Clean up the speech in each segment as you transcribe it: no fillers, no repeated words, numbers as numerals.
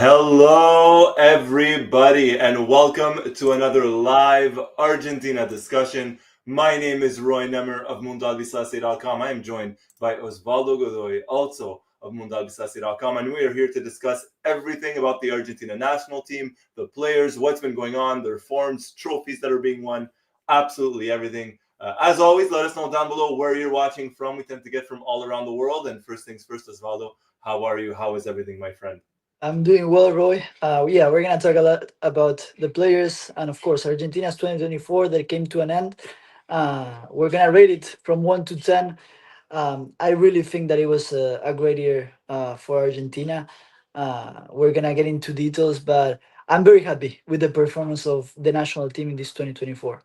Hello, everybody, and welcome to another live Argentina discussion. My name is Roy Nemer of Mundo Albiceleste.com. I am joined by Osvaldo Godoy, also of Mundo Albiceleste.com, and we are here to discuss everything about the Argentina national team, the players, what's been going on, their forms, trophies that are being won, absolutely everything. As always, let us know down below where you're watching from. We tend to get from all around the world. And first things first, Osvaldo, how are you? How is everything, my friend? I'm doing well, Roy. Yeah, we're gonna talk a lot about the players and, of course, Argentina's 2024 that came to an end. We're gonna rate it from 1 to 10. I really think that it was a great year for Argentina. We're gonna get into details, but I'm very happy with the performance of the national team in this 2024.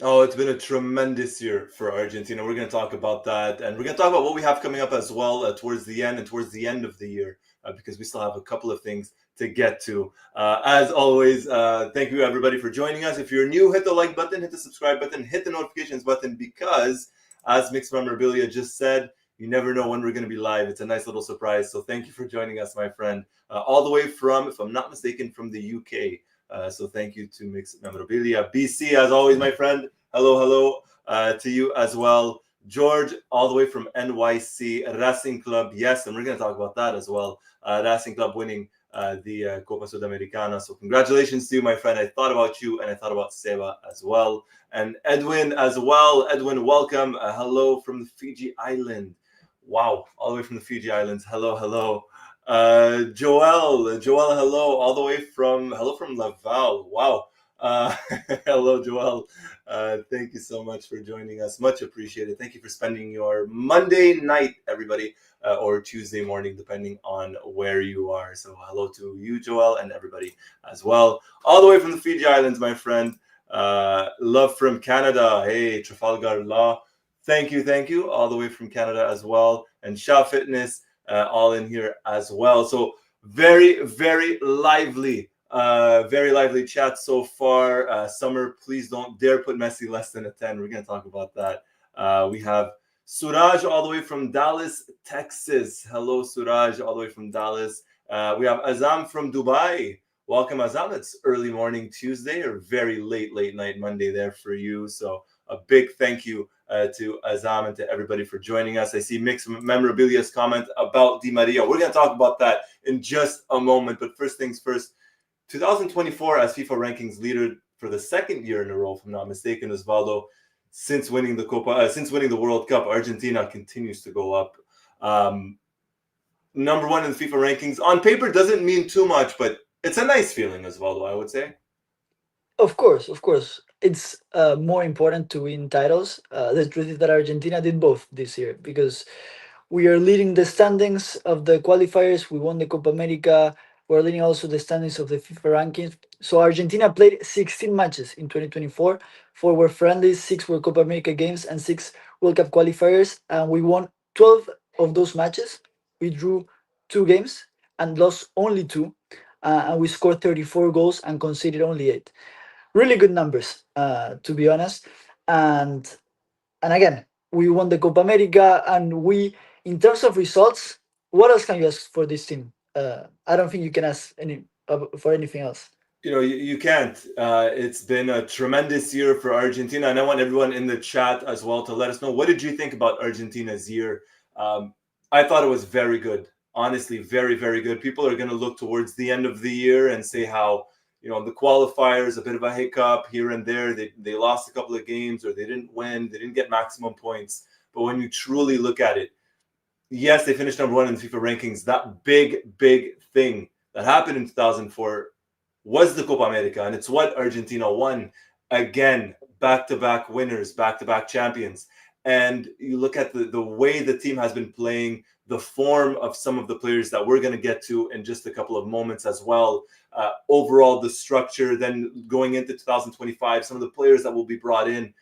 Oh, it's been a tremendous year for Argentina. We're going to talk about that, and we're going to talk about what we have coming up as well towards the end and towards the end of the year, because we still have a couple of things to get to. As always, thank you everybody for joining us. If you're new, hit the like button, hit the subscribe button, hit the notifications button, because as Mixed Memorabilia just said, you never know when we're going to be live. It's a nice little surprise. So thank you for joining us, my friend, all the way from, if I'm not mistaken, from the UK. So thank you to Mixed Memorabilia. BC, as always, my friend. Hello to you as well. George, all the way from NYC Racing Club. Yes, and we're going to talk about that as well. Racing Club winning the Copa Sudamericana. So congratulations to you, my friend. I thought about you and I thought about Seba as well. And Edwin as well. Edwin, welcome. Hello from the Fiji Island. Wow, all the way from the Fiji Islands. Hello. Joel, hello, all the way from Laval. Wow. Uh, Hello, Joel. Thank you so much for joining us. Much appreciated. Thank you for spending your Monday night, everybody, or Tuesday morning, depending on where you are. So, hello to you, Joel, and everybody as well. All the way from the Fiji Islands, my friend. Love from Canada. Hey, Trafalgar Law. Thank you. All the way from Canada as well. And Sha Fitness, all in here as well. So, very lively chat so far. Summer, please don't dare put Messi less than a 10. We're going to talk about that. We have Suraj all the way from Dallas, Texas. Hello, Suraj, all the way from Dallas. We have Azam from Dubai. Welcome, Azam. It's early morning Tuesday or very late night Monday there for you. So a big thank you to Azam and to everybody for joining us. I see Mixed Memorabilia's comment about Di Maria. We're going to talk about that in just a moment. But first things first, 2024 as FIFA rankings leader for the second year in a row, if I'm not mistaken, Osvaldo. Since winning the World Cup, Argentina continues to go up. Number one in the FIFA rankings on paper doesn't mean too much, but it's a nice feeling, Osvaldo, I would say. Of course. It's more important to win titles. The truth is that Argentina did both this year because we are leading the standings of the qualifiers. We won the Copa America. We're leading also the standings of the FIFA rankings. So Argentina played 16 matches in 2024. 4 were friendlies, 6 were Copa America games, and 6 World Cup qualifiers. And we won 12 of those matches. We drew 2 games and lost only 2. And we scored 34 goals and conceded only 8. Really good numbers, to be honest. And again, we won the Copa America, and in terms of results, what else can you ask for this team? I don't think you can ask for anything else. You can't. It's been a tremendous year for Argentina, and I want everyone in the chat as well to let us know, what did you think about Argentina's year? I thought it was very good. Honestly, very good. People are going to look towards the end of the year and say how, the qualifiers, a bit of a hiccup here and there. They lost a couple of games, or they didn't win. They didn't get maximum points. But when you truly look at it, yes, they finished number one in the FIFA rankings. That big thing that happened in 2004 was the Copa America, and it's what Argentina won. Again, back-to-back winners, back-to-back champions. And you look at the way the team has been playing, the form of some of the players that we're going to get to in just a couple of moments as well. Overall, the structure, then going into 2025, some of the players that will be brought in.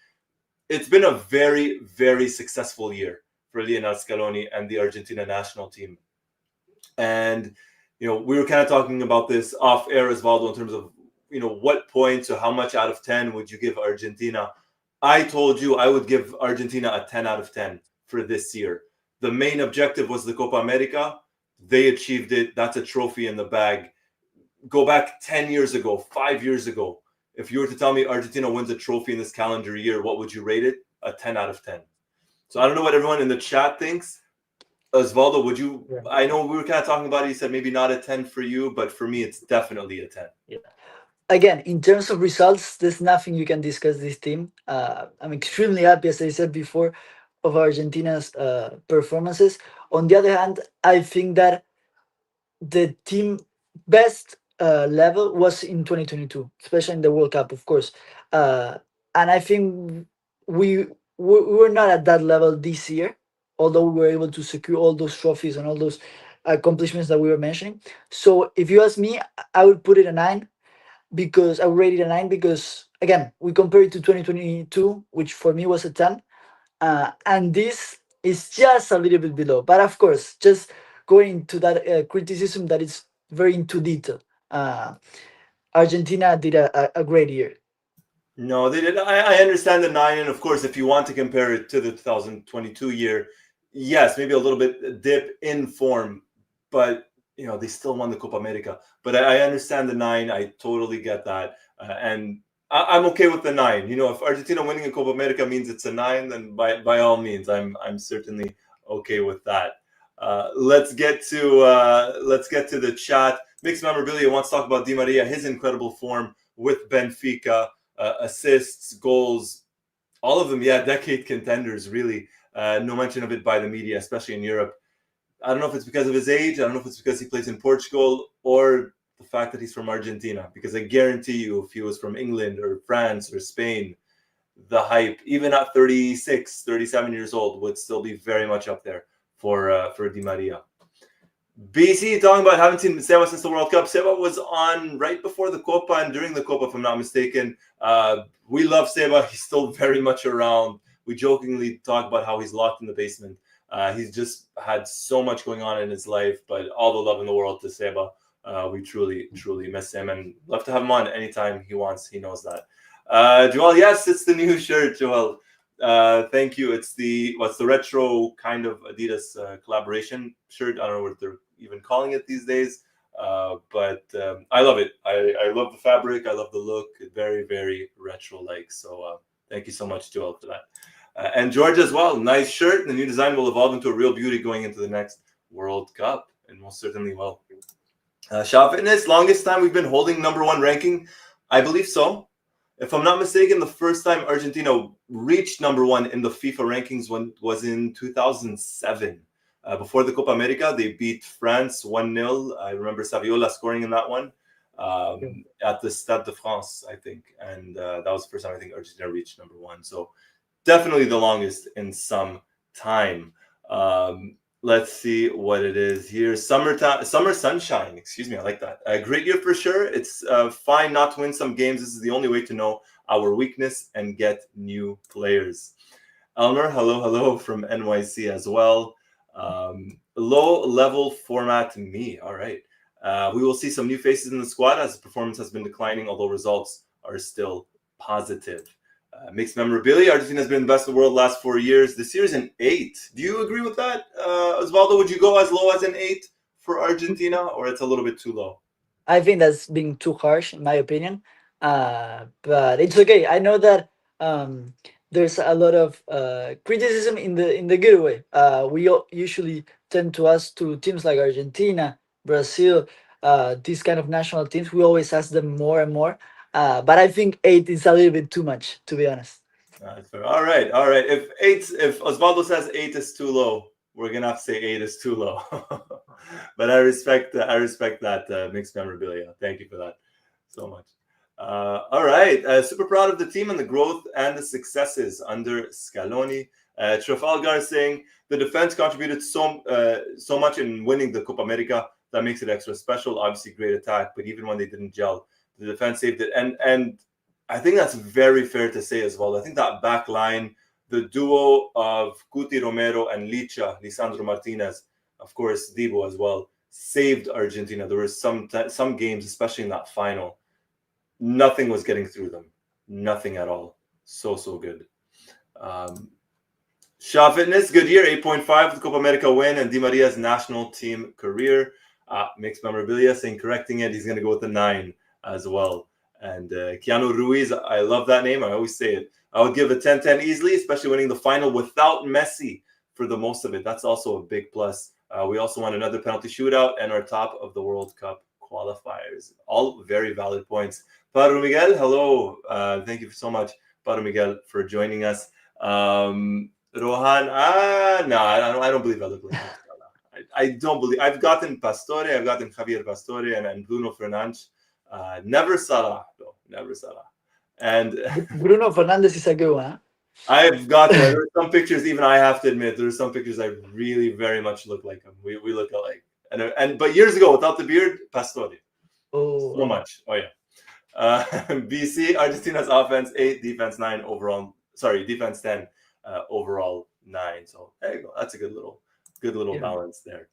It's been a very successful year for Lionel Scaloni and the Argentina national team. And we were kind of talking about this off air, Osvaldo, in terms of what points or how much out of 10 would you give Argentina? I told you I would give Argentina a 10 out of 10 for this year. The main objective was the Copa America. They achieved it. That's a trophy in the bag. go back 10 years ago, 5 years ago, if you were to tell me Argentina wins a trophy in this calendar year, what would you rate it? A 10 out of 10. So I don't know what everyone in the chat thinks. Osvaldo, would you? Yeah. I know we were kind of talking about it. You said maybe not a 10 for you, but for me, it's definitely a 10. Yeah. Again, in terms of results, there's nothing you can discuss this team. I'm extremely happy, as I said before, of Argentina's performances. On the other hand, I think that the team best level was in 2022, especially in the World Cup, of course. Uh, and I think we were not at that level this year, although we were able to secure all those trophies and all those accomplishments that we were mentioning. So if you ask me, I would put it a 9, because I would rate it a 9, because again, we compare it to 2022, which for me was a 10, and this is just a little bit below. But of course, just going to that criticism that is very into detail. Uh, Argentina did a great year. No, they did. I understand the 9, and of course, if you want to compare it to the 2022 year, yes, maybe a little bit dip in form, but they still won the Copa America. But I understand the 9. I totally get that, and I'm okay with the 9. If Argentina winning a Copa America means it's a 9, then by all means, I'm certainly okay with that. Let's get to the chat. Mixed Memorabilia wants to talk about Di Maria, his incredible form with Benfica. Assists, goals, all of them, decade contenders, really. No mention of it by the media, especially in Europe. I don't know if it's because of his age. I don't know if it's because he plays in Portugal or the fact that he's from Argentina. Because I guarantee you, if he was from England or France or Spain, the hype, even at 36, 37 years old, would still be very much up there for Di Maria. BC talking about haven't seen Seba since the World Cup. Seba was on right before the Copa and during the Copa, if I'm not mistaken. We love Seba. He's still very much around. We jokingly talk about how he's locked in the basement. He's just had so much going on in his life, but all the love in the world to Seba. We truly, truly miss him and love to have him on anytime he wants. He knows that. Joel, yes, it's the new shirt, Joel. Thank you. It's the retro kind of Adidas collaboration shirt. I don't know what they're even calling it these days, but I love it. I love the fabric. I love the look. Very, very retro-like. So thank you so much, Joel, for that. And George as well. Nice shirt. The new design will evolve into a real beauty going into the next World Cup, and most certainly will. Shaw Fitness, longest time we've been holding #1 ranking. I believe so. If I'm not mistaken, the first time Argentina reached #1 in the FIFA rankings was in 2007. Before the Copa America, they beat France 1-0. I remember Saviola scoring in that one at the Stade de France, I think. And that was the first time I think Argentina reached #1. So definitely the longest in some time. Let's see what it is here. Summer sunshine. Excuse me. I like that. A great year for sure. It's fine not to win some games. This is the only way to know our weakness and get new players. Elmer, hello from NYC as well. Low level format me. All right. We will see some new faces in the squad as the performance has been declining, although results are still positive. Mixed memorabilia. Argentina has been the best in the world the last 4 years. This year's an 8. Do you agree with that, Osvaldo? Would you go as low as an 8 for Argentina, or it's a little bit too low? I think that's being too harsh, in my opinion. But it's okay. I know that there's a lot of criticism in the good way. Usually tend to ask to teams like Argentina, Brazil, these kind of national teams. We always ask them more and more. But I think 8 is a little bit too much, to be honest. All right. If Osvaldo says 8 is too low, we're gonna have to say 8 is too low. But I respect that mixed memorabilia. Thank you for that so much. All right. Super proud of the team and the growth and the successes under Scaloni. Trafalgar saying the defense contributed so much in winning the Copa America. That makes it extra special. Obviously, great attack, but even when they didn't gel, the defense saved it. And I think that's very fair to say as well. I think that back line, the duo of Cuti Romero and Lisandro Martinez, of course, Debo as well, saved Argentina. There were some games, especially in that final, nothing was getting through them. Nothing at all. So good. Shaw Fitness, good year, 8.5 with the Copa America win and Di Maria's national team career. Mixed memorabilia saying correcting it. He's going to go with the 9 as well. And Keanu Ruiz, I love that name. I always say it. I would give a 10-10 easily, especially winning the final without Messi for the most of it. That's also a big plus. We also won another penalty shootout and are top of the World Cup qualifiers. All very valid points. Paro Miguel, hello. Thank you so much, Paro Miguel, for joining us. Rohan, no, I don't believe I look like him. I don't believe. I've gotten Pastore, I've gotten Javier Pastore and Bruno Fernandes. Never Salah, though. Never Salah. And Bruno Fernandez is a good one. Huh? I've gotten there are some pictures. Even I have to admit, there are some pictures I really very much look like him. We look alike. But years ago, without the beard, Pastore. So much. Oh yeah. BC Argentina's offense 8, defense 9 overall. Sorry, defense 10, overall 9. So there you go. That's a good little balance there.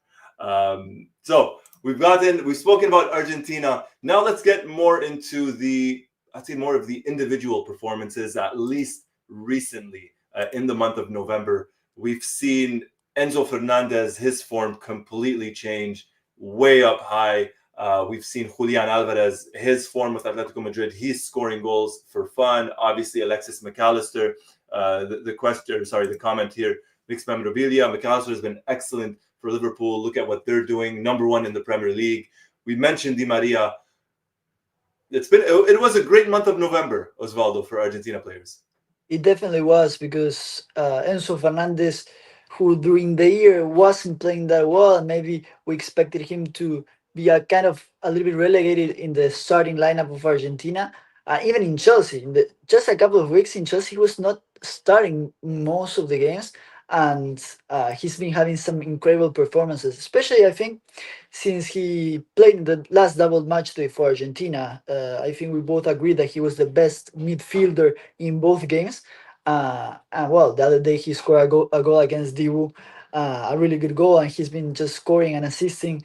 So we've spoken about Argentina. Now let's get more into more of the individual performances, at least recently. In the month of November, we've seen Enzo Fernandez, his form completely change, way up high. We've seen Julian Alvarez, his form with Atletico Madrid. He's scoring goals for fun. Obviously, Alexis McAllister. The comment here, mixed memorabilia. McAllister has been excellent for Liverpool. Look at what they're doing. Number 1 in the Premier League. We mentioned Di Maria. It was a great month of November, Osvaldo, for Argentina players. It definitely was, because Enzo Fernandez, who during the year wasn't playing that well, and maybe we expected him to be a little bit relegated in the starting lineup of Argentina. Even in Chelsea, just a couple of weeks in Chelsea, he was not starting most of the games, and he's been having some incredible performances, especially I think since he played in the last double match day for Argentina. I think we both agreed that he was the best midfielder in both games. And well, the other day he scored a goal against Dibu, a really good goal, and he's been just scoring and assisting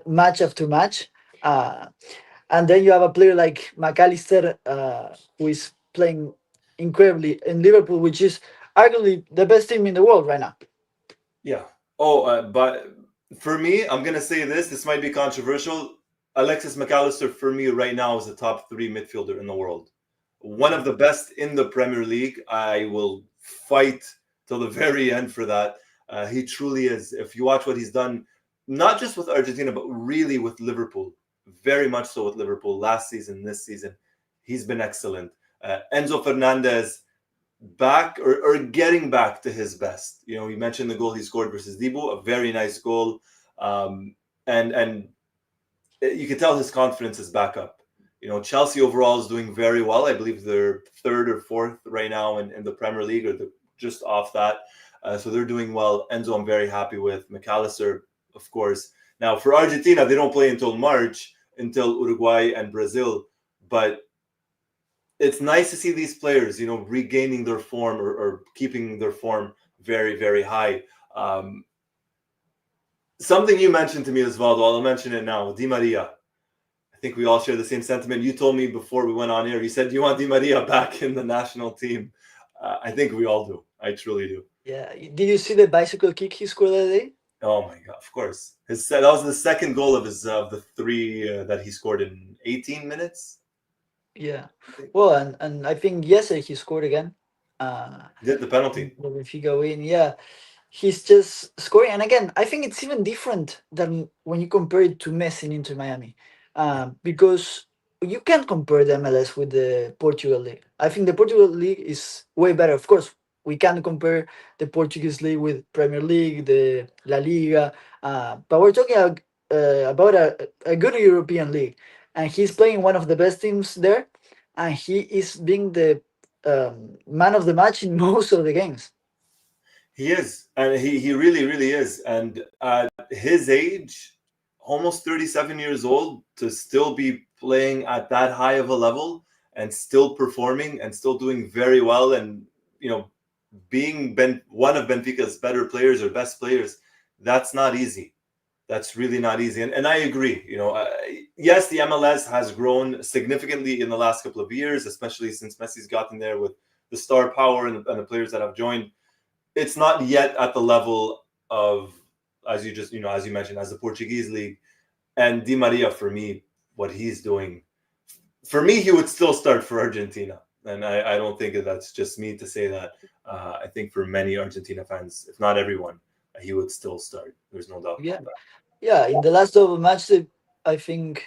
match after match. And then you have a player like McAllister, who is playing incredibly in Liverpool, which is arguably the best team in the world right now. Yeah. But for me, I'm going to say this. This might be controversial. Alexis McAllister, for me, right now, is the top 3 midfielder in the world. One of the best in the Premier League. I will fight till the very end for that. He truly is. If you watch what he's done, not just with Argentina, but really with Liverpool, very much so with Liverpool last season, this season, he's been excellent. Enzo Fernandez, back or getting back to his best. You mentioned the goal he scored versus Dibu, a very nice goal. And you can tell his confidence is back up. Chelsea overall is doing very well. I believe they're 3rd or 4th right now in the Premier League, or just off that. So they're doing well. Enzo, I'm very happy with. McAllister, of course. Now, for Argentina, they don't play until March, until Uruguay and Brazil. But it's nice to see these players, regaining their form or keeping their form very, very high. Something you mentioned to me, Osvaldo, I'll mention it now. Di Maria. I think we all share the same sentiment. You told me before we went on air, you said you want Di Maria back in the national team. I think we all do. I truly do. Yeah. Did you see the bicycle kick he scored that day? Oh my God! Of course, that was the second goal of the 3 that he scored in 18 minutes. Yeah. Well, and I think yesterday he scored again. Did the penalty? The Benfica win. Yeah. He's just scoring, and again, I think it's even different than when you compare it to Messi in Inter Miami, because you can't compare the MLS with the Portugal league. I think the Portugal league is way better. Of course, we can't compare the Portuguese league with Premier League, the La Liga, but we're talking about a good European league, and he's playing one of the best teams there, and he is being the man of the match in most of the games. He is, and he really, really is. And at his age, almost 37 years old, to still be playing at that high of a level and still performing and still doing very well, and being one of Benfica's better players or best players, that's not easy. That's really not easy. And I agree. Yes, the MLS has grown significantly in the last couple of years, especially since Messi's gotten there with the star power and the players that have joined. It's not yet at the level of, as you mentioned, as the Portuguese league. And Di Maria, for me, what he's doing, for me, he would still start for Argentina. And I don't think that that's just me to say that. I think for many Argentina fans, if not everyone, he would still start. There's no doubt Yeah, about that. yeah. In the last double match, I think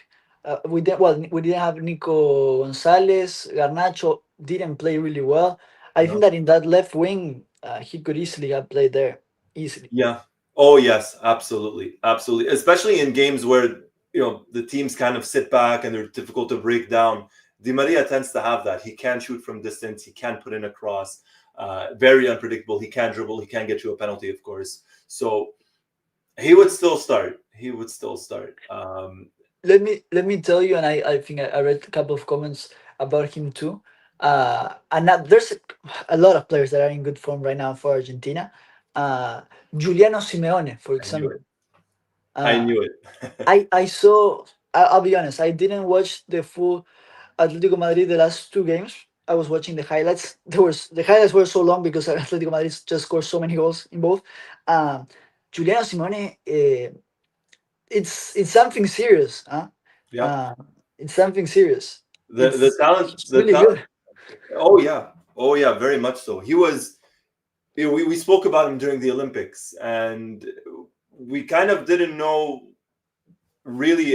we did well. We didn't have Nico Gonzalez. Garnacho didn't play really well. I think No. that in that left wing, he could easily have played there easily. Yeah. Oh yes, absolutely, absolutely. Especially in games where the teams kind of sit back and they're difficult to break down. Di Maria tends to have that. He can shoot from distance. He can put in a cross. Very unpredictable. He can dribble. He can get you a penalty, of course. So he would still start. He would still start. Let me tell you, and I think I read a couple of comments about him too. And that there's a lot of players that are in good form right now for Argentina. Uh, Giuliano Simeone, for I knew example. it. I Uh, knew it. I saw. I'll be honest. I didn't watch the full Atletico Madrid the last two games. I was watching the highlights. The highlights were so long because Atletico Madrid just scored so many goals in both. Um, Giuliano Simone, it's something serious, huh? Yeah. Uh, it's something serious. The talent. It's The really talent. good. Oh yeah. Oh yeah. Very much so. He was. We spoke about him during the Olympics, and we kind of didn't know really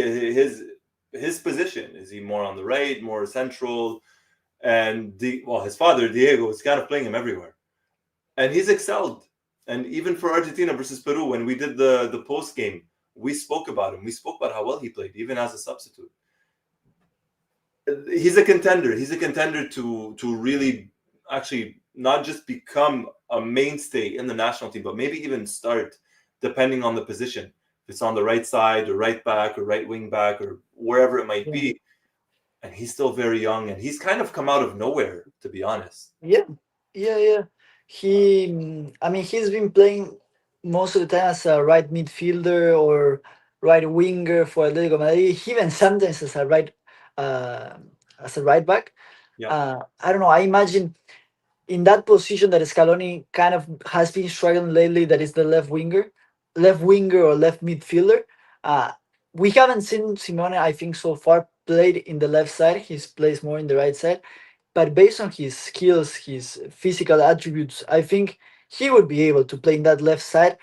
his position. Is he more on the right, more central? And his father Diego is kind of playing him everywhere, and he's excelled. And even for Argentina versus Peru, when we did the post game, we spoke about him. We spoke about how well he played, even as a substitute. He's a contender. He's a contender to really actually not just become a mainstay in the national team, but maybe even start, depending on the position. If it's on the right side or right back or right wing back or wherever it might Yeah, be. And he's still very young, and he's kind of come out of nowhere, to be honest. yeah, yeah. I mean, he's been playing most of the time as a right midfielder or right winger for Atletico Madrid. Even sometimes uh, as a right back. Yeah. I don't know. I imagine in that position that Scaloni kind of has been struggling lately, that is the left winger or left midfielder. Uh, we haven't seen Simone, I think, so far played in the left side. He's plays more in the right side. But based on his skills, his physical attributes, I think he would be able to play in that left side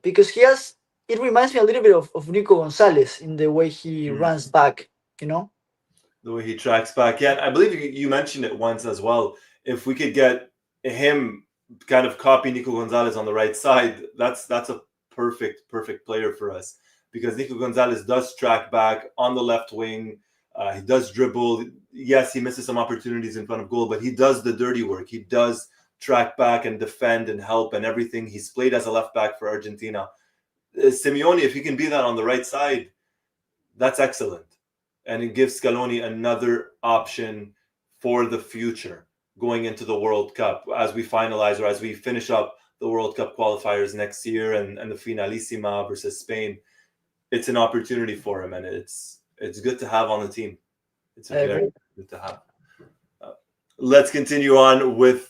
because he has. It reminds me a little bit of Nico Gonzalez in the way he Mm. runs back. You know. The way he tracks back. Yeah, and I believe you mentioned it once as well. If we could get him kind of copy Nico Gonzalez on the right side, that's a perfect player for us because Nico Gonzalez does track back on the left wing. He does dribble. Yes, he misses some opportunities in front of goal, but he does the dirty work. He does track back and defend and help and everything. He's played as a left back for Argentina. Simeone, if he can be that on the right side, that's excellent. And it gives Scaloni another option for the future going into the World Cup as we finalize or as we finish up the World Cup qualifiers next year and the Finalissima versus Spain. It's an opportunity for him, and it's good to have on the team. It's I very agree. good to have. Uh, let's continue on with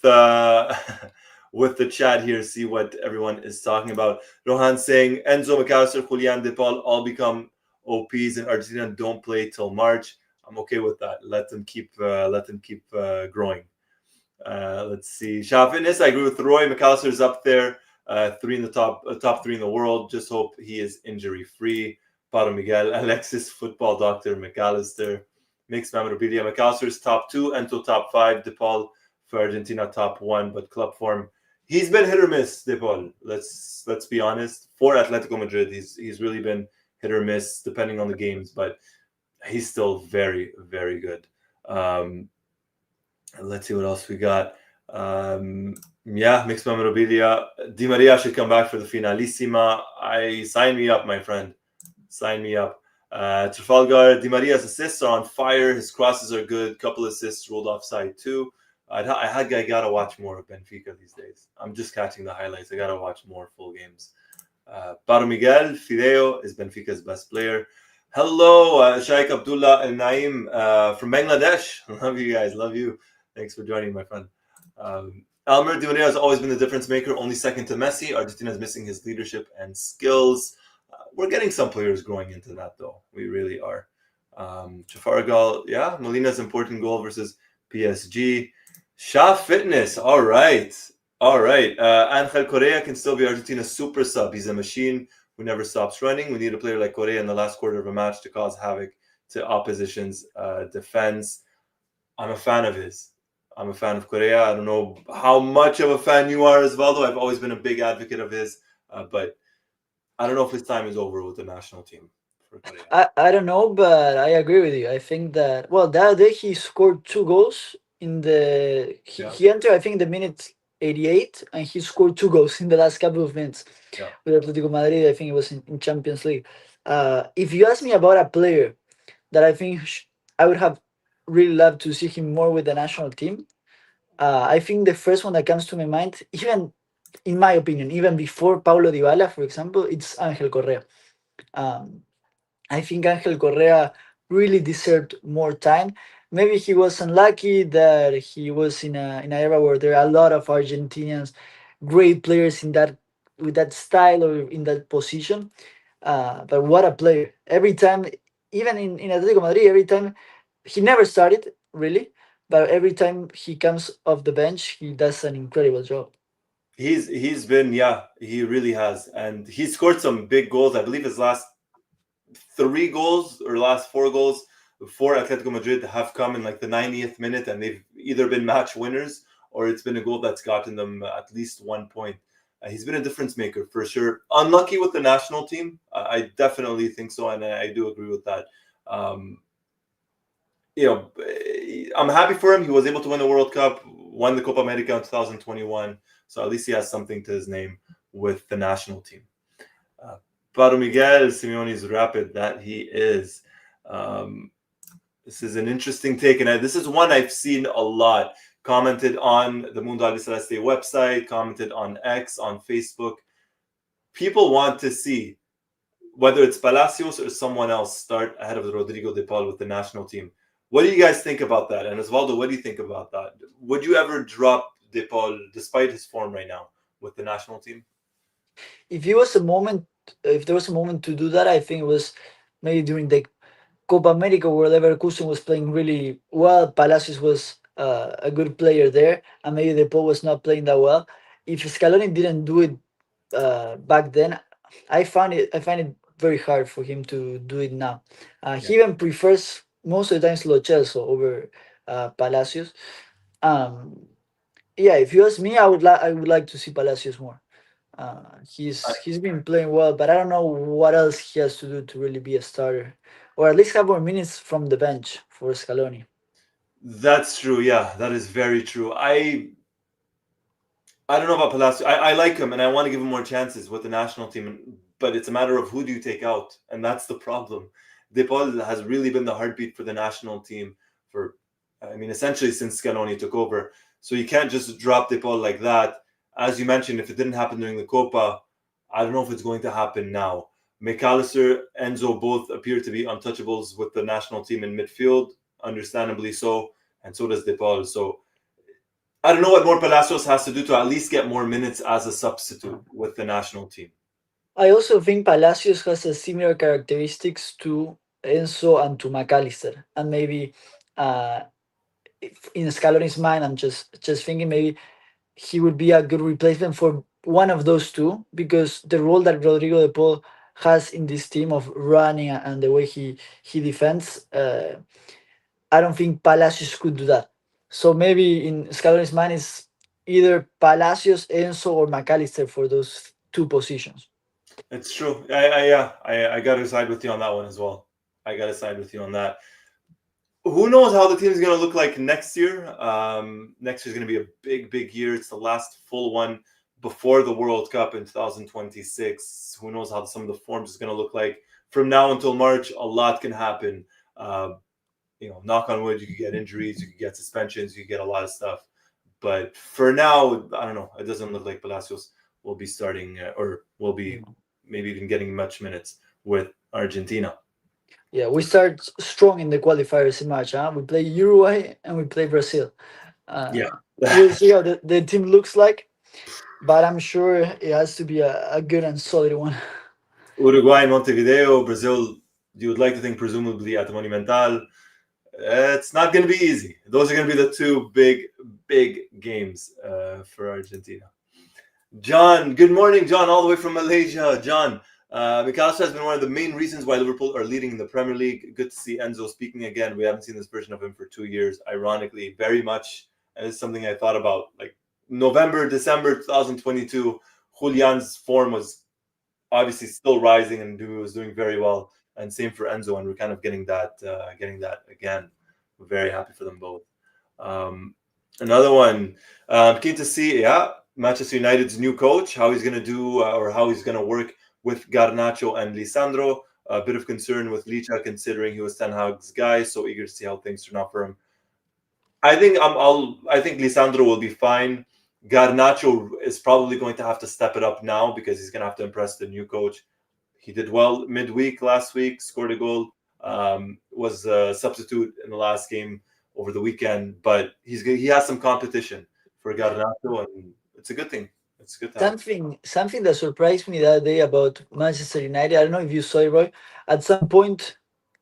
with the chat here. See what everyone is talking about. Rohan saying Enzo McAllister, Julian De Paul all become OPs in Argentina. Don't play till March. I'm okay with that. Let them keep growing. Let's see. Shah Fitness, I agree with Roy. McAllister is up there. Three in the top three in the world. Just hope he is injury free. Paro Miguel, Alexis, football doctor, McAllister, mixed memorabilia. McAllister is top two, Ento top five, DePaul for Argentina top one, but club form, he's been hit or miss. DePaul. Let's be honest. For Atletico Madrid, he's really been hit or miss depending on the games, but he's still very good. Um, let's see what else we got. Yeah, mixed memorabilia. Di Maria should come back for the Finalissima. Sign me up, my friend. Sign me up. Trafalgar, Di Maria's assists are on fire. His crosses are good. Couple assists ruled offside too. I gotta watch more of Benfica these days. I'm just catching the highlights. I gotta watch more full games. Paro Miguel Fideo is Benfica's best player. Hello, Shaikh Abdullah and Naim from Bangladesh. Love you guys. Love you. Thanks for joining, my friend. Almer Di Maria has always been the difference maker, only second to Messi. Argentina is missing his leadership and skills. We're getting some players growing into that, though. We really are. Chafargal, yeah, Molina's important goal versus PSG. Shah Fitness, all right. All right. Angel Correa can still be Argentina's super sub. He's a machine who never stops running. We need a player like Correa in the last quarter of a match to cause havoc to opposition's defense. I'm a fan of his. I'm a fan of Correa. I don't know how much of a fan you are, Osvaldo. I've always been a big advocate of his, but I don't know if his time is over with the national team for Korea. I don't know, but I agree with you. I think that, well, that day he scored two goals in the Yeah, he entered, I think, the minute 88, and he scored two goals in the last couple of minutes yeah. with Atletico Madrid. I think it was in Champions League. If you ask me about a player that I think I would have really loved to see him more with the national team, I think the first one that comes to my mind, even in my opinion, even before Paulo Dybala, for example, it's Angel Correa. Um, I think Angel Correa really deserved more time. Maybe he was unlucky that he was in an era where there are a lot of Argentinians, great players in that with that style or in that position. But what a player! Every time, even in Atletico Madrid, every time he never started really, but every time he comes off the bench, he does an incredible job. He's been, yeah, he really has, and he scored some big goals. I believe his last three goals or last four goals for Atletico Madrid have come in like the 90th minute, and they've either been match winners or it's been a goal that's gotten them at least 1 point. He's been a difference maker for sure. Unlucky with the national team, I definitely think so, and I do agree with that. Um, I'm happy for him. He was able to win the World Cup, won the Copa America in 2021, so at least he has something to his name with the national team. Uh, Paro Miguel Simeone's rapid that he is. Um, this is an interesting take, and this is one I've seen a lot. Commented on the Mundo Albiceleste website, commented on X, on Facebook. People want to see whether it's Palacios or someone else start ahead of Rodrigo De Paul with the national team. What do you guys think about that? And Osvaldo, what do you think about that? Would you ever drop De Paul despite his form right now with the national team? If it was a moment, if there was a moment to do that, I think it was maybe during the Copa America where Leverkusen was playing really well. Palacios was a good player there, and maybe De Paul was not playing that well. If Scaloni didn't do it back then, I find it very hard for him to do it now. Yeah. He even prefers most of the times Lo Celso over Palacios. Um, yeah, if you ask me, I would like to see Palacios more. He's been playing well, but I don't know what else he has to do to really be a starter, or at least have more minutes from the bench for Scaloni. That's true. Yeah, that is very true. I don't know about Palacio. I like him and I want to give him more chances with the national team, but it's a matter of who do you take out, and that's the problem. De Paul has really been the heartbeat for the national team for, I mean, essentially since Scaloni took over. So you can't just drop De Paul like that. As you mentioned, if it didn't happen during the Copa, I don't know if it's going to happen now. McAllister, Enzo both appear to be untouchables with the national team in midfield, understandably so, and so does De Paul. So I don't know what more Palacios has to do to at least get more minutes as a substitute with the national team. I also think Palacios has a similar characteristics to Enzo and to McAllister, and maybe uh, in Scaloni's mind, I'm just thinking maybe he would be a good replacement for one of those two, because the role that Rodrigo De Paul has in this team of running and the way he defends, I don't think Palacios could do that. So maybe in Scaloni's mind is either Palacios, Enzo, or McAllister for those two positions. It's true. I got to side with you on that one as well. I got to side with you on that. Who knows how the team is going to look like next year? Next year is going to be a big year. It's the last full one before the World Cup in 2026. Who knows how some of the forms is going to look like from now until March? A lot can happen. Uh, knock on wood, you could get injuries, you could get suspensions, you could get a lot of stuff. But for now, I don't know. It doesn't look like Palacios will be starting or will be maybe even getting much minutes with Argentina. Yeah, we start strong in the qualifiers in March. Huh? We play Uruguay and we play Brazil. Yeah. Uh, we'll see how the team looks like, but I'm sure it has to be a good and solid one. Uruguay and Montevideo, Brazil, you would like to think presumably at the Monumental. It's not going to be easy. Those are going to be the two big games for Argentina. John, good morning, John, all the way from Malaysia. John, McAllister has been one of the main reasons why Liverpool are leading in the Premier League. Good to see Enzo speaking again. We haven't seen this version of him for 2 years, ironically, very much. And it's something I thought about. Like November, December 2022, Julian's form was obviously still rising and was doing very well. And same for Enzo, and we're kind of getting that again. We're very happy for them both. Another one, keen to see, Manchester United's new coach, how he's going to do or how he's going to work with Garnacho and Lisandro. A bit of concern with Licha considering he was Ten Hag's guy. So eager to see how things turn out for him. I think I think Lisandro will be fine. Garnacho is probably going to have to step it up now because he's going to have to impress the new coach. He did well midweek last week, scored a goal, was a substitute in the last game over the weekend, but he has some competition for Garnacho, and it's a good thing. It's good to have. Something that surprised me that day about Manchester United. I don't know if you saw it, Roy. At some point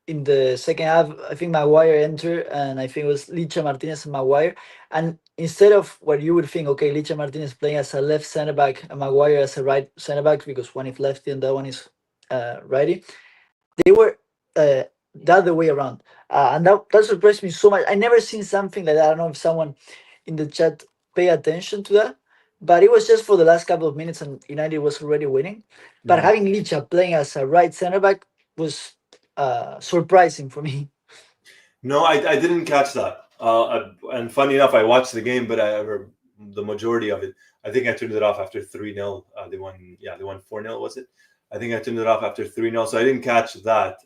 in the second half, I think Maguire entered, and I think it was Licha Martinez and Maguire. And instead of what you would think, okay, Licha Martinez playing as a left center back and Maguire as a right center back because one is lefty and that one is righty, they were the other way around, and that surprised me so much. I never seen something like that. I don't know if someone in the chat pay attention to that, but it was just for the last couple of minutes, and United was already winning. But having Licha playing as a right center back was surprising for me. No, I didn't catch that. And funny enough, I watched the game, but the majority of it, I think I turned it off after 3-0. They won, they won 4-0, was it? I think I turned it off after 3-0, so I didn't catch that.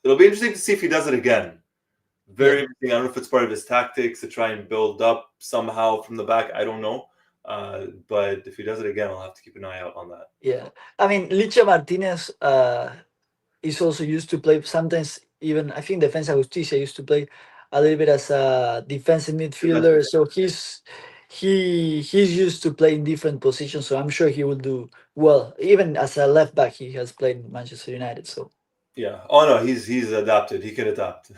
It'll be interesting to see if he does it again. Very interesting. I don't know if it's part of his tactics to try and build up somehow from the back. I don't know. But if he does it again, I'll have to keep an eye out on that. Yeah. I mean, Licha Martinez is also used to play sometimes, even I think Defensa Justicia used to play a little bit as a defensive midfielder. So he's used to playing different positions. So I'm sure he will do well. Even as a left back, he has played in Manchester United. So yeah. Oh no, he's adapted. He can adapt.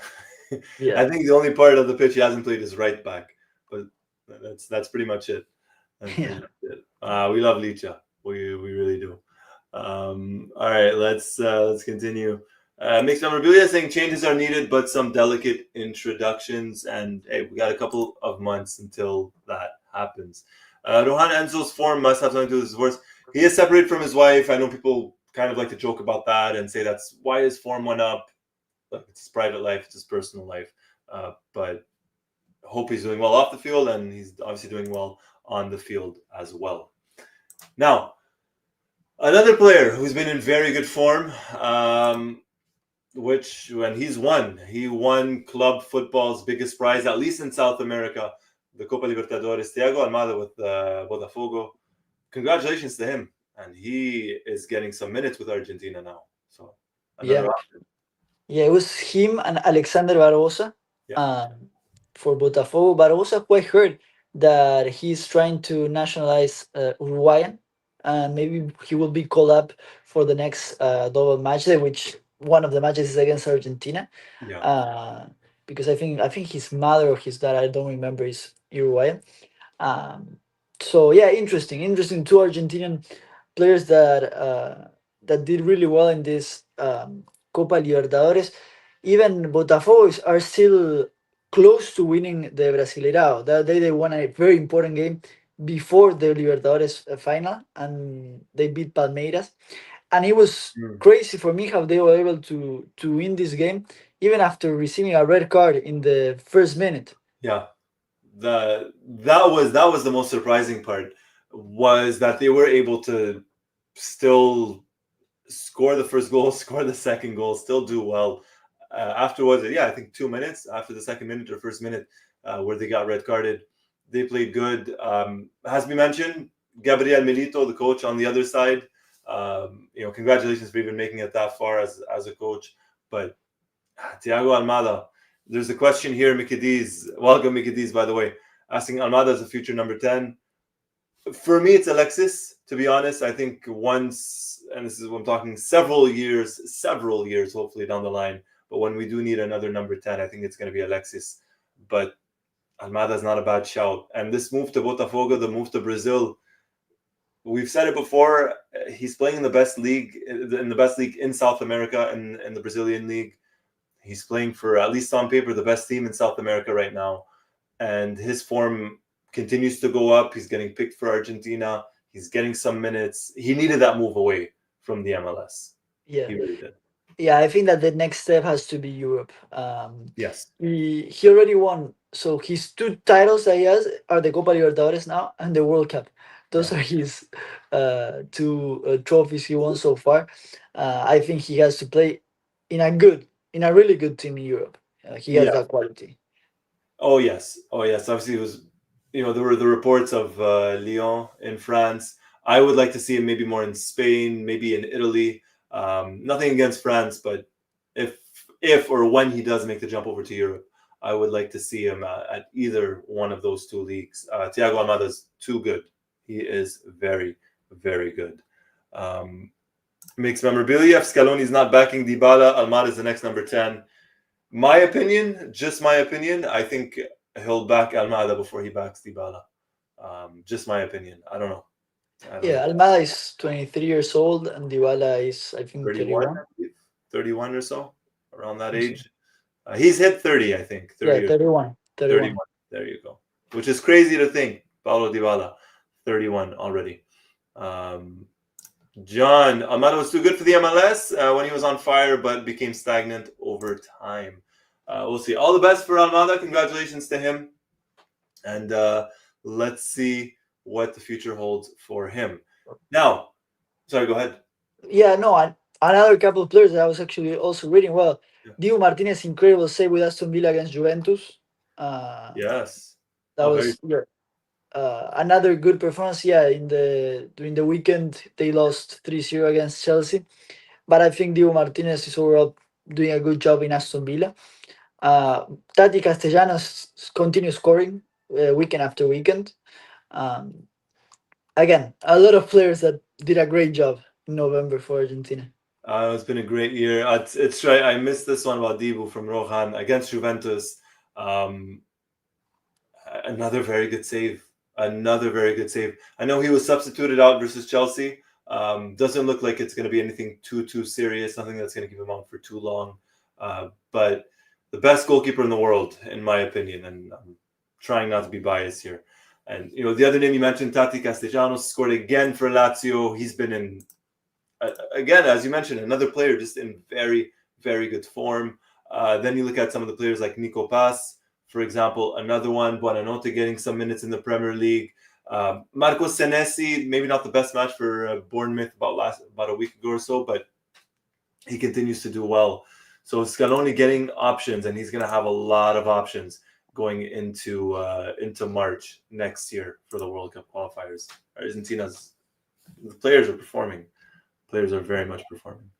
yeah. I think the only part of the pitch he hasn't played is right back, but that's pretty much it. Yeah. We love Licha. We really do. All right, let's continue. Mixed memorabilia saying changes are needed, but some delicate introductions. And hey, we got a couple of months until that happens. Rohan Enzo's form must have something to do with his divorce. He is separated from his wife. I know people kind of like to joke about that and say that's why his form went up. Look, it's his private life, it's his personal life. But I hope he's doing well off the field, and he's obviously doing well on the field as well. Now, another player who's been in very good form, he won club football's biggest prize, at least in South America, the Copa Libertadores. Thiago Almada with Botafogo. Congratulations to him, and he is getting some minutes with Argentina now. So another option. Yeah, it was him and Alexander Barbosa for Botafogo. Barbosa, who I heard that he's trying to nationalize Uruguayan, and maybe he will be called up for the next double match day, which one of the matches is against Argentina. Yeah. Because I think his mother or his dad, I don't remember, is Uruguayan. So yeah, interesting. Two Argentinian players that did really well in this Copa Libertadores. Even Botafogo are still close to winning the Brasileirao. That day they won a very important game before the Libertadores final, and they beat Palmeiras. And it was crazy for me how they were able to win this game even after receiving a red card in the first minute. Yeah, that was the most surprising part, was that they were able to still score the first goal, score the second goal, still do well. Afterwards, I think 2 minutes after the second minute or first minute, where they got red carded, they played good. Has been mentioned, Gabriel Milito, the coach on the other side. Congratulations for even making it that far as a coach. But Thiago Almada, there's a question here, Mickey D's. Welcome, Mickey D's, by the way, asking Almada as a future number 10. For me, it's Alexis. To be honest, I think once, and this is what I'm talking several years, hopefully down the line. But when we do need another number 10, I think it's going to be Alexis. But Almada's not a bad shout. And this move to Botafogo, the move to Brazil, we've said it before. He's playing in the best league in South America, in the Brazilian league. He's playing for, at least on paper, the best team in South America right now. And his form continues to go up. He's getting picked for Argentina. He's getting some minutes. He needed that move away from the MLS. Yeah, He really did. yeah. I think that the next step has to be Europe. Yes. He already won. So his two titles that he has are the Copa Libertadores now and the World Cup. Those Yeah. are his two trophies he won so far. I think he has to play in a really good team in Europe. He has Yeah. that quality. Oh yes. Oh yes. Obviously, it was. There were the reports of Lyon in France. I would like to see him maybe more in Spain, maybe in Italy. Nothing against France, but if or when he does make the jump over to Europe, I would like to see him at either one of those two leagues. Thiago Almada's too good. He is very, very good. Um, Makes memorabilia. If Scaloni's not backing Dybala, Almada is the next number 10. My opinion, just my opinion, I think he'll back Almada before he backs Dybala. Just my opinion. I don't know. I don't Yeah, know. Almada is 23 years old and Dybala is, I think, 31, 31. I believe. 31 or so, around that Let me see. age. He's hit 30, I think. Yeah, 30 or 31. 31. 31. There you go. Which is crazy to think. Paulo Dybala, 31 already. Um, John, Almada was too good for the MLS when he was on fire, but became stagnant over time. We'll see. All the best for Almada. Congratulations to him. And let's see what the future holds for him. Now, sorry, go ahead. Yeah, no, another couple of players that I was actually also reading. Well, Yeah. Diego Martinez, incredible save with Aston Villa against Juventus. Uh, Yes. that Oh, very. was another good performance. Yeah, during the weekend they lost 3-0 against Chelsea, but I think Diego Martinez is overall doing a good job in Aston Villa. Uh, Tati Castellanos continues scoring weekend after weekend. Um, Again, a lot of players that did a great job in November for Argentina. It's been a great year. It's right. I missed this one about Dibu from Rohan against Juventus. Um, Another very good save. Another very good save. I know he was substituted out versus Chelsea. Doesn't look like it's going to be anything too serious. Nothing that's going to keep him out for too long. But the best goalkeeper in the world, in my opinion, and I'm trying not to be biased here. And the other name you mentioned, Tati Castellanos, scored again for Lazio. He's been in again, as you mentioned, another player just in very, very good form. Then you look at some of the players like Nico Pass, for example, another one, Buonanotte getting some minutes in the Premier League. Marcos Senesi, maybe not the best match for Bournemouth about a week ago or so, but he continues to do well. So Scaloni getting options, and he's going to have a lot of options going into March next year for the World Cup qualifiers. The players are performing. Players are very much performing.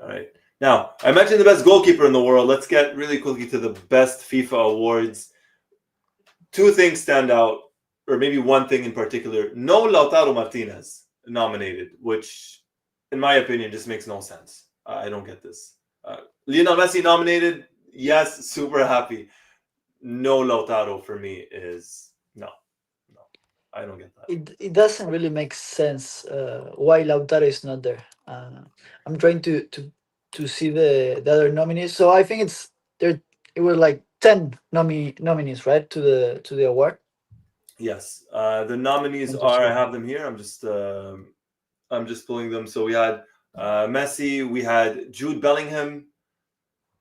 All right. Now, I mentioned the best goalkeeper in the world. Let's get really quickly to the best FIFA awards. Two things stand out, or maybe one thing in particular. No Lautaro Martinez nominated, which, in my opinion, just makes no sense. I don't get this. Lionel Messi nominated. Yes, super happy. No Lautaro for me is no. I don't get that. It doesn't really make sense why Lautaro is not there. I'm trying to see the other nominees. So I think it's there. It was like 10 nominees, right, to the award. Yes, the nominees Let me are. I check. have them here. I'm just pulling them. So we had Messi. We had Jude Bellingham,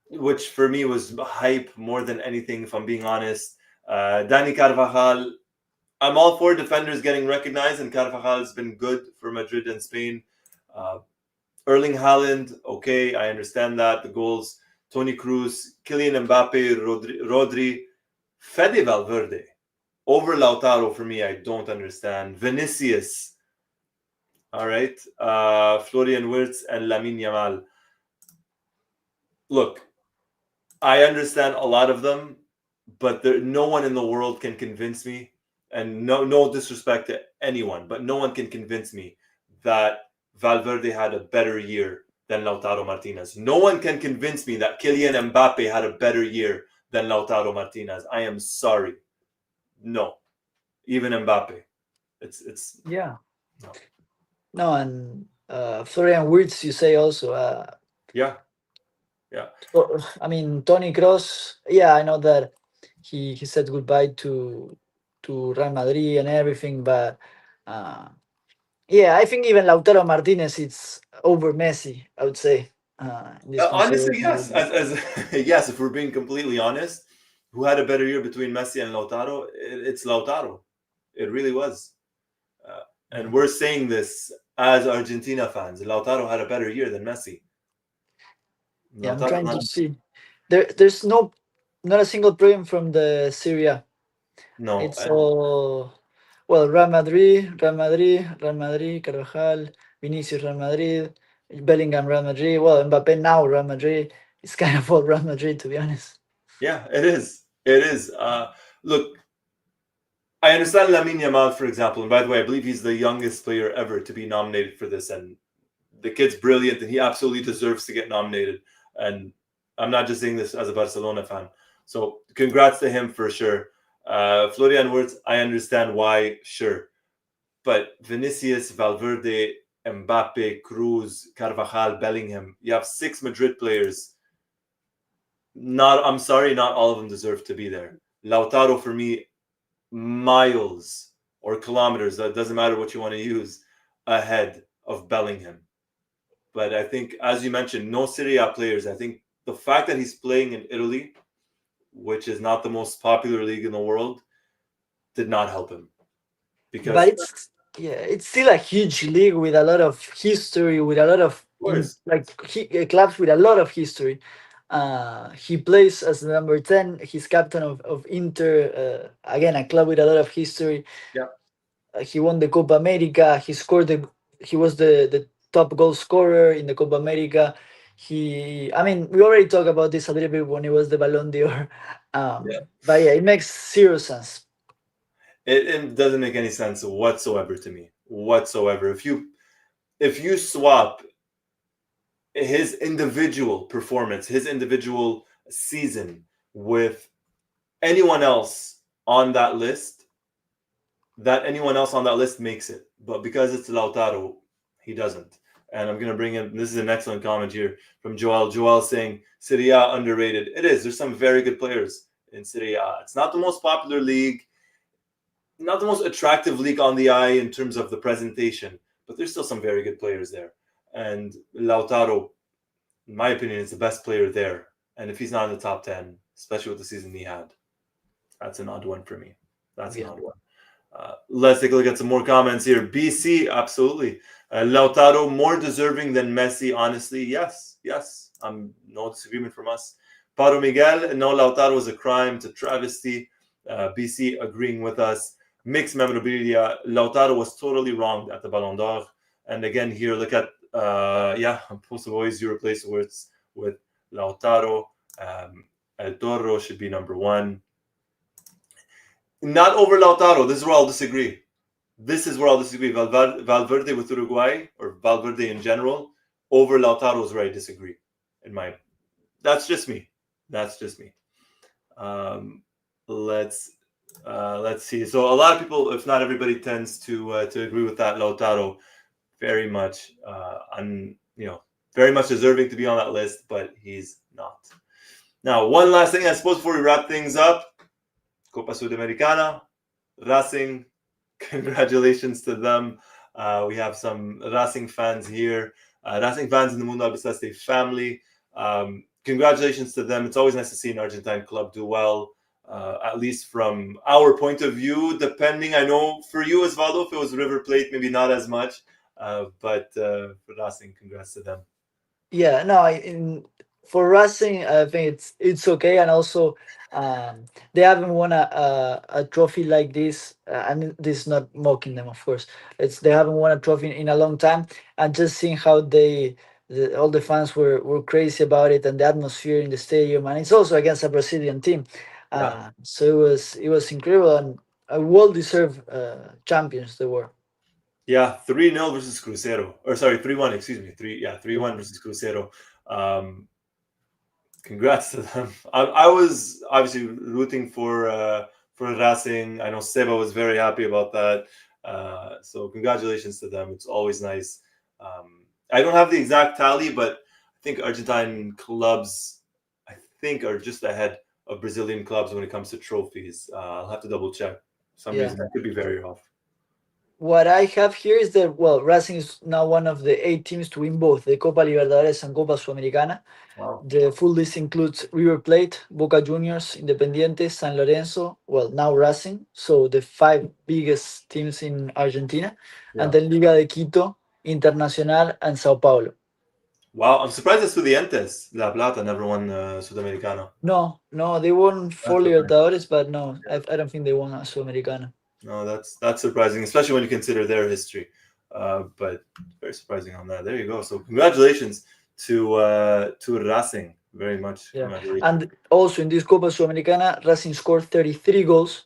which for me was hype more than anything. If I'm being honest, Dani Carvajal. I'm all for defenders getting recognized, and Carvajal has been good for Madrid and Spain. Uh, Erling Haaland. Okay, I understand that the goals. Tony Cruz, Kylian Mbappe, Rodri, Fede Valverde. Over Lautaro for me, I don't understand. Vinicius, all right. Florian Wirtz and Lamine Yamal. Look, I understand a lot of them, but no one in the world can convince me and no disrespect to anyone, but no one can convince me that Valverde had a better year than Lautaro Martinez. No one can convince me that Kylian Mbappe had a better year than Lautaro Martinez. I am sorry. No, even Mbappe. It's Yeah. no. No, and Florian Wirtz, you say also. Yeah, yeah. I mean, Tony Cross. Yeah, I know that he said goodbye to Real Madrid and everything, but uh, yeah, I think even Lautaro Martinez it's over Messi. I would say in this Honestly, consideration. yes. As yes, if we're being completely honest, who had a better year between Messi and Lautaro? It's Lautaro. It really was. Uh, and we're saying this as Argentina fans. Lautaro had a better year than Messi. Yeah, I'm Lautaro trying to had see. There's not a single problem from the Syria. no. It's all well, Real Madrid, Carvajal, Vinicius, Real Madrid, Bellingham, Real Madrid. Well, Mbappe now Real Madrid. It's kind of all Real Madrid, to be honest. Yeah, it is. It is. Look, I understand Lamine Yamal, for example, and by the way, I believe he's the youngest player ever to be nominated for this, and the kid's brilliant, and he absolutely deserves to get nominated. And I'm not just saying this as a Barcelona fan. So congrats to him for sure. Florian Wirtz, I understand why, sure. But Vinicius, Valverde, Mbappe, Cruz, Carvajal, Bellingham, you have six Madrid players. Not, I'm sorry, not all of them deserve to be there. Lautaro, for me, miles or kilometers, that doesn't matter what you want to use, ahead of Bellingham. But I think, as you mentioned, no Serie A players. I think the fact that he's playing in Italy, which is not the most popular league in the world, did not help him. But Because, of it's yeah, it's still a huge league with a lot of history, with a lot of course, clubs with a lot of history. He plays as the number 10. He's captain of Inter. Again, a club with a lot of history. yeah, He won the Copa America. He was the top goal scorer in the Copa America. I mean, we already talked about this a little bit when it was the Ballon d'Or. yeah. But yeah, it makes zero sense. It doesn't make any sense whatsoever to me. Whatsoever. If you swap his individual performance, his individual season with anyone else on that list, that anyone else on that list makes it. But because it's Lautaro, he doesn't. And I'm going to bring in, this is an excellent comment here from Joel. Joel saying, Serie A underrated. It is. There's some very good players in Serie A. It's not the most popular league, not the most attractive league on the eye in terms of the presentation, but there's still some very good players there. And Lautaro, in my opinion, is the best player there. And if he's not in the top 10, especially with the season he had, that's an odd one for me. That's an Yeah. odd one. Let's take a look at some more comments here. BC, absolutely. Lautaro, more deserving than Messi, honestly. Yes, yes. No disagreement from us. Paro Miguel, no, Lautaro was a crime, to travesty. BC agreeing with us. Mixed memorabilia. Lautaro was totally wrong at the Ballon d'Or. And again, here, look at, Post of Always Euro place with Lautaro. El Toro should be number one. Not over Lautaro. This is where I'll disagree. Valverde with Uruguay, or Valverde in general, over Lautaro is where I disagree. That's just me. That's just me. Um, let's see. So a lot of people, if not everybody, tends to agree with that. Lautaro, very much, very much deserving to be on that list, but he's not. Now, one last thing, I suppose, before we wrap things up. Copa Sudamericana, Racing, congratulations to them. We have some Racing fans here, Racing fans in the Mundo Albiceleste family. Congratulations to them. It's always nice to see an Argentine club do well, at least from our point of view. Depending, I know for you, Osvaldo, if it was River Plate, maybe not as much. But for Racing, congrats to them. Yeah, no, for Racing, I think it's okay, and also they haven't won a trophy like this, and this is not mocking them, of course. It's they haven't won a trophy in a long time, and just seeing how all the fans were crazy about it, and the atmosphere in the stadium, and it's also against a Brazilian team, Yeah. so it was incredible, and a well-deserved champions they were. Yeah, 3-0 versus Cruzeiro. Or sorry, 3-1, excuse me. 3-1 versus Cruzeiro. Um, Congrats to them. I was obviously rooting for Racing. I know Seba was very happy about that. So congratulations to them. It's always nice. I don't have the exact tally, but I think Argentine clubs, I think, are just ahead of Brazilian clubs when it comes to trophies. I'll have to double check. For some Yeah. reason, I could be very off. What I have here is that, well, Racing is now one of the 8 teams to win both the Copa Libertadores and Copa Sudamericana. Wow. The full list includes River Plate, Boca Juniors, Independiente, San Lorenzo, well, now Racing, so the five biggest teams in Argentina, and Yeah. then Liga de Quito, Internacional, and Sao Paulo. Wow. I'm surprised Estudiantes La Plata never won Sudamericana. No, no, they won four That's surprising. Libertadores, but no, I don't think they won a Sudamericana. No, that's surprising, especially when you consider their history. But very surprising on that. There you go. So congratulations to Racing. Very much Yeah, congratulations. and also in this Copa Sudamericana, Racing scored 33 goals,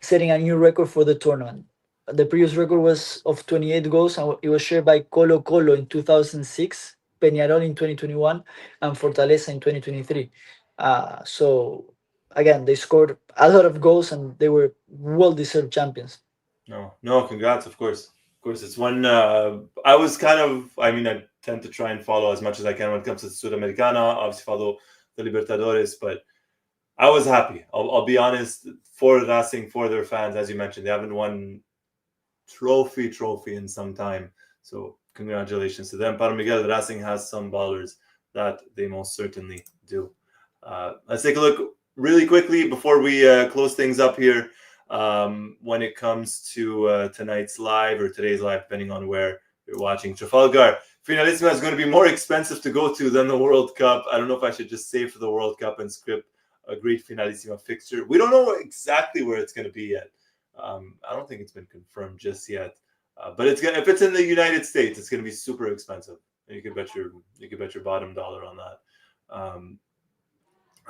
setting a new record for the tournament. The previous record was of 28 goals, and it was shared by Colo Colo in 2006, Peñarol in 2021, and Fortaleza in 2023. So, again, they scored a lot of goals, and they were well-deserved champions. No, no, congrats. Of course. It's one. I was kind of. I mean, I tend to try and follow as much as I can when it comes to Sudamericana. Obviously, follow the Libertadores, but I was happy. I'll be honest for Racing, for their fans, as you mentioned, they haven't won trophy in some time. So congratulations to them. Para Miguel, Racing has some ballers that they most certainly do. Let's take a look really quickly before we close things up here. When it comes to tonight's live or today's live, depending on where you're watching, Trafalgar Finalissima is going to be more expensive to go to than the World Cup. I don't know if I should just save for the World Cup and script a great Finalissima fixture. We don't know exactly where it's going to be yet. I don't think it's been confirmed just yet. But it's gonna, if it's in the United States, it's going to be super expensive. You could bet your bottom dollar on that. Um,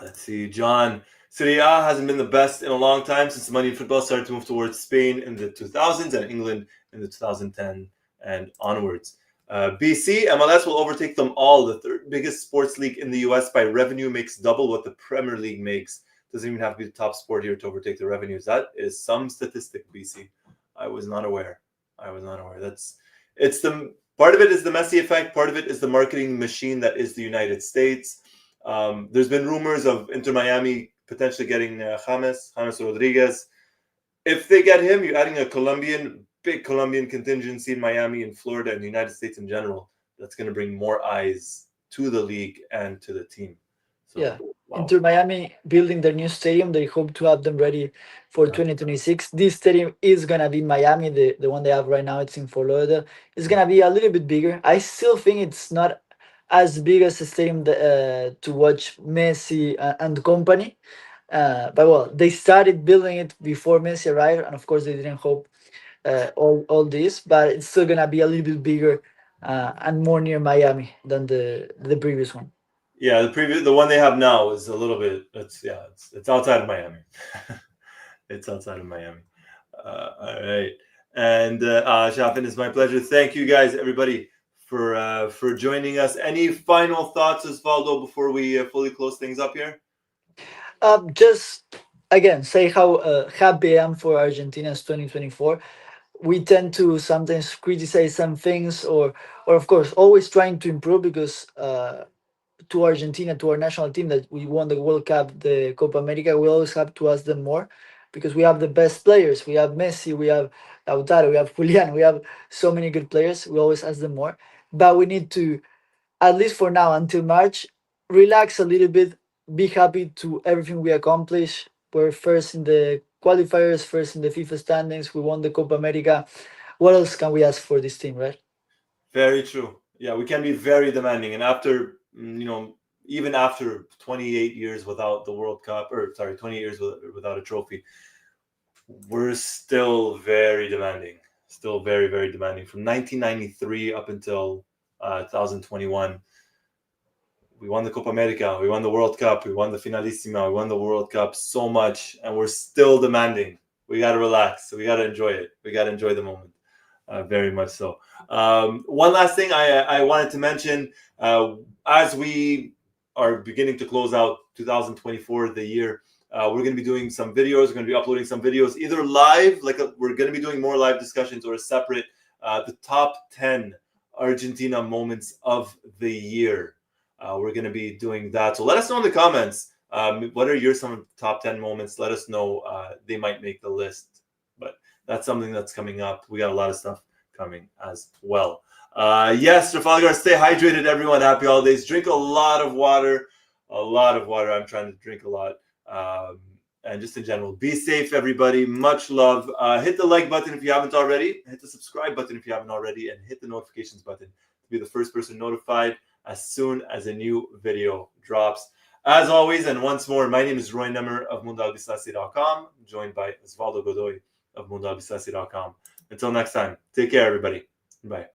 let's see, John. Serie A hasn't been the best in a long time since money in football started to move towards Spain in the 2000s and England in the 2010 and onwards. BC MLS will overtake them all. The third biggest sports league in the US by revenue makes double what the Premier League makes. Doesn't even have to be the top sport here to overtake the revenues. That is some statistic, BC. I was not aware. It's the part of it is the Messi effect. Part of it is the marketing machine that is the United States. There's been rumors of Inter Miami potentially getting James Rodriguez. If they get him, you're adding a big Colombian contingency in Miami and Florida and the United States in general. That's going to bring more eyes to the league and to the team. So, Yeah. wow. Inter Miami building their new stadium. They hope to have them ready for Yeah. 2026. This stadium is gonna be Miami. The one they have right now, it's in Florida. It's gonna be a little bit bigger. I still think it's not as big as a stadium to watch Messi and company. But well, they started building it before Messi arrived, and of course they didn't hope all this. But it's still gonna be a little bit bigger and more near Miami than the previous one. Yeah, the one they have now is a little bit. It's outside of Miami. It's outside of Miami. All right, and Shafin, it's my pleasure. Thank you guys, everybody, for joining us. Any final thoughts, Osvaldo, before we fully close things up here? Just again say how happy I am for Argentina's 2024. We tend to sometimes criticize some things, or of course always trying to improve, because to Argentina, to our national team that we won the World Cup, the Copa America, we always have to ask them more, because we have the best players. We have Messi, we have Lautaro, we have Julian, we have so many good players. We always ask them more, but we need to, at least for now until March, relax a little bit, be happy to everything we accomplish. We're first in the qualifiers, first in the FIFA standings. We won the Copa America. What else can we ask for this team, right? Very true. Yeah, we can be very demanding, and after even after 28 years without the World Cup, or sorry, 20 years without a trophy, we're still very demanding. Still very, very demanding. From 1993 up until 2021, we won the Copa America, we won the World Cup, we won the Finalissima, we won the World Cup so much, and we're still demanding. We got to relax. We got to enjoy it. We got to enjoy the moment. Very much so. One last thing I wanted to mention, as we are beginning to close out 2024, the year, we're going to be doing some videos. We're going to be uploading some videos, either live, we're going to be doing more live discussions, or a separate, the top 10 Argentina moments of the year. We're going to be doing that. So let us know in the comments. What are your some top 10 moments? Let us know. They might make the list, but that's something that's coming up. We got a lot of stuff coming as well. Yes, Trafalgar, stay hydrated, everyone. Happy holidays. Drink a lot of water. A lot of water. I'm trying to drink a lot. And just in general, be safe, everybody. Much love. Hit the like button if you haven't already. Hit the subscribe button if you haven't already. And hit the notifications button to be the first person notified as soon as a new video drops. As always, and once more, my name is Roy Nemer of Mundo Albiceleste.com, joined by Osvaldo Godoy of Mundo Albiceleste.com. Until next time, take care, everybody. Bye.